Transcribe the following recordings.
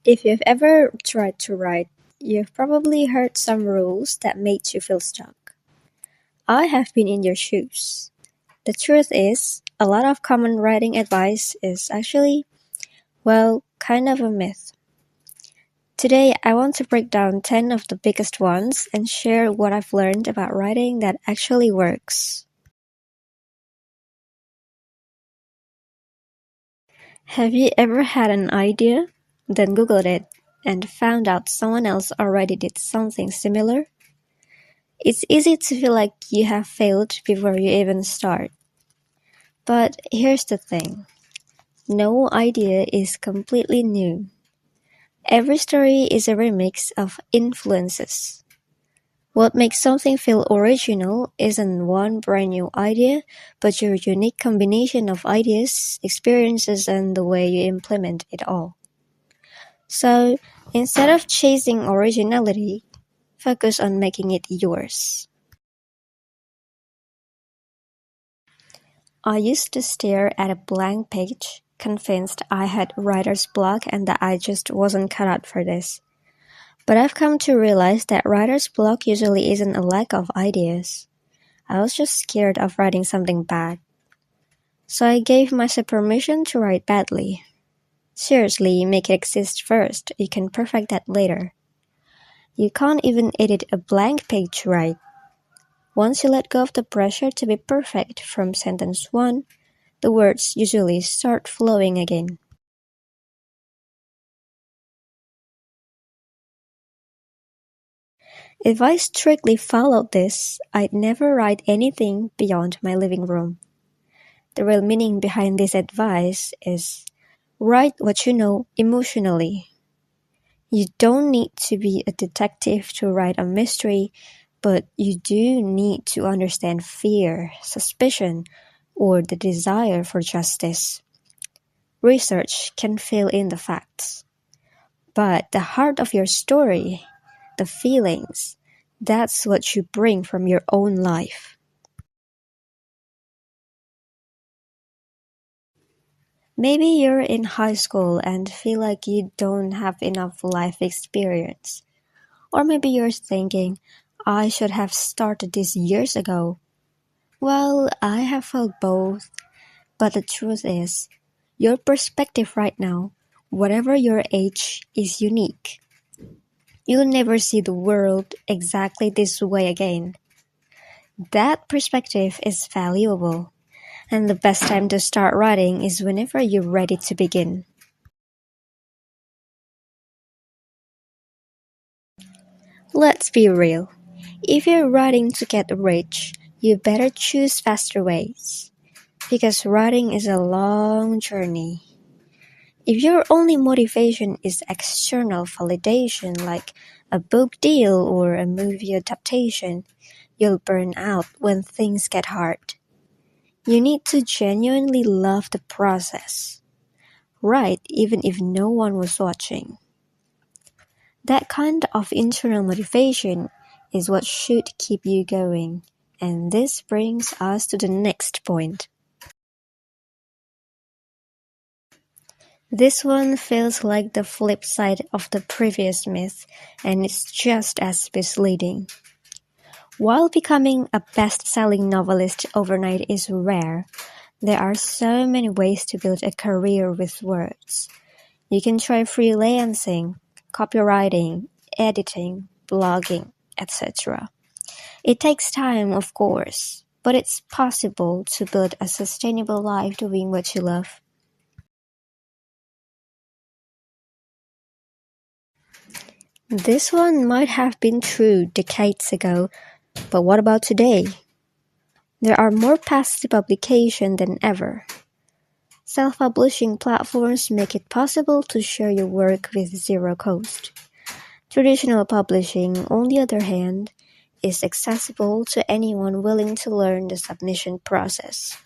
If you've ever tried to write, you've probably heard some rules that made you feel stuck. I have been in your shoes. The truth is, a lot of common writing advice is actually, well, kind of a myth. Today, I want to break down 10 of the biggest ones and share what I've learned about writing that actually works. Have you ever had an idea, then Googled it, and found out someone else already did something similar? It's easy to feel like you have failed before you even start. But here's the thing. No idea is completely new. Every story is a remix of influences. What makes something feel original isn't one brand new idea, but your unique combination of ideas, experiences, and the way you implement it all. So, instead of chasing originality, focus on making it yours. I used to stare at a blank page, convinced I had writer's block and that I just wasn't cut out for this. But I've come to realize that writer's block usually isn't a lack of ideas. I was just scared of writing something bad. So I gave myself permission to write badly. Seriously, make it exist first. You can perfect that later. You can't even edit a blank page right. Once you let go of the pressure to be perfect from sentence 1, the words usually start flowing again. If I strictly followed this, I'd never write anything beyond my living room. The real meaning behind this advice is write what you know emotionally. You don't need to be a detective to write a mystery, but you do need to understand fear, suspicion, or the desire for justice. Research can fill in the facts, but the heart of your story, the feelings, that's what you bring from your own life. Maybe you're in high school and feel like you don't have enough life experience. Or maybe you're thinking, I should have started this years ago. Well, I have felt both, but the truth is, your perspective right now, whatever your age, is unique. You'll never see the world exactly this way again. That perspective is valuable, and the best time to start writing is whenever you're ready to begin. Let's be real. If you're writing to get rich, you better choose faster ways. Because writing is a long journey. If your only motivation is external validation like a book deal or a movie adaptation, you'll burn out when things get hard. You need to genuinely love the process. Write even if no one was watching. That kind of internal motivation is what should keep you going. And this brings us to the next point. This one feels like the flip side of the previous myth, and it's just as misleading. While becoming a best-selling novelist overnight is rare, there are so many ways to build a career with words. You can try freelancing, copywriting, editing, blogging, etc. It takes time, of course, but it's possible to build a sustainable life doing what you love. This one might have been true decades ago, but what about today? There are more paths to publication than ever. Self-publishing platforms make it possible to share your work with zero cost. Traditional publishing, on the other hand, is accessible to anyone willing to learn the submission process.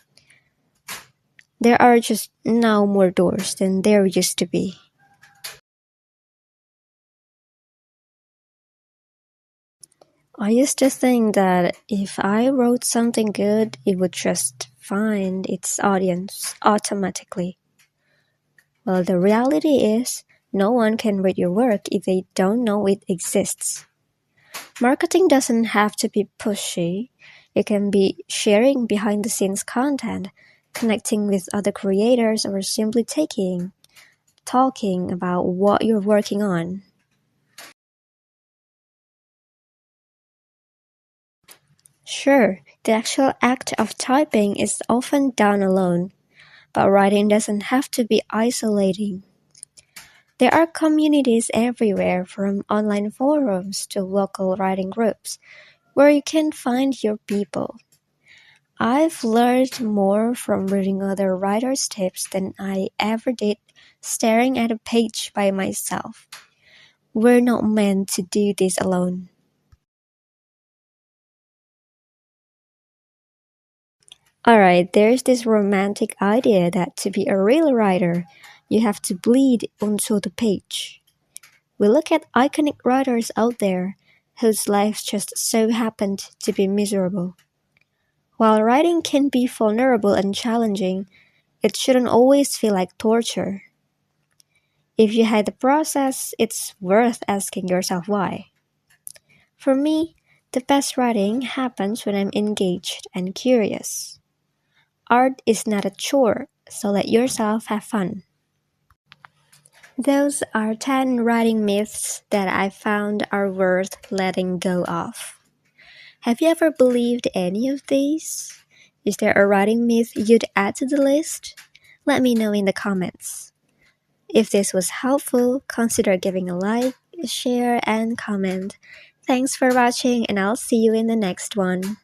There are just now more doors than there used to be. I used to think that if I wrote something good, it would just find its audience automatically. Well, the reality is, No one can read your work if they don't know it exists. Marketing doesn't have to be pushy. It can be sharing behind-the-scenes content, connecting with other creators, or simply talking about what you're working on. Sure, the actual act of typing is often done alone, but writing doesn't have to be isolating. There are communities everywhere, from online forums to local writing groups, where you can find your people. I've learned more from reading other writers' tips than I ever did staring at a page by myself. We're not meant to do this alone. Alright, there's this romantic idea that to be a real writer, you have to bleed onto the page. We look at iconic writers out there whose lives just so happened to be miserable. While writing can be vulnerable and challenging, it shouldn't always feel like torture. If you hate the process, it's worth asking yourself why. For me, the best writing happens when I'm engaged and curious. Art is not a chore, so let yourself have fun. Those are 10 writing myths that I found are worth letting go of. Have you ever believed any of these? Is there a writing myth you'd add to the list? Let me know in the comments. If this was helpful, consider giving a like, share, and comment. Thanks for watching, and I'll see you in the next one.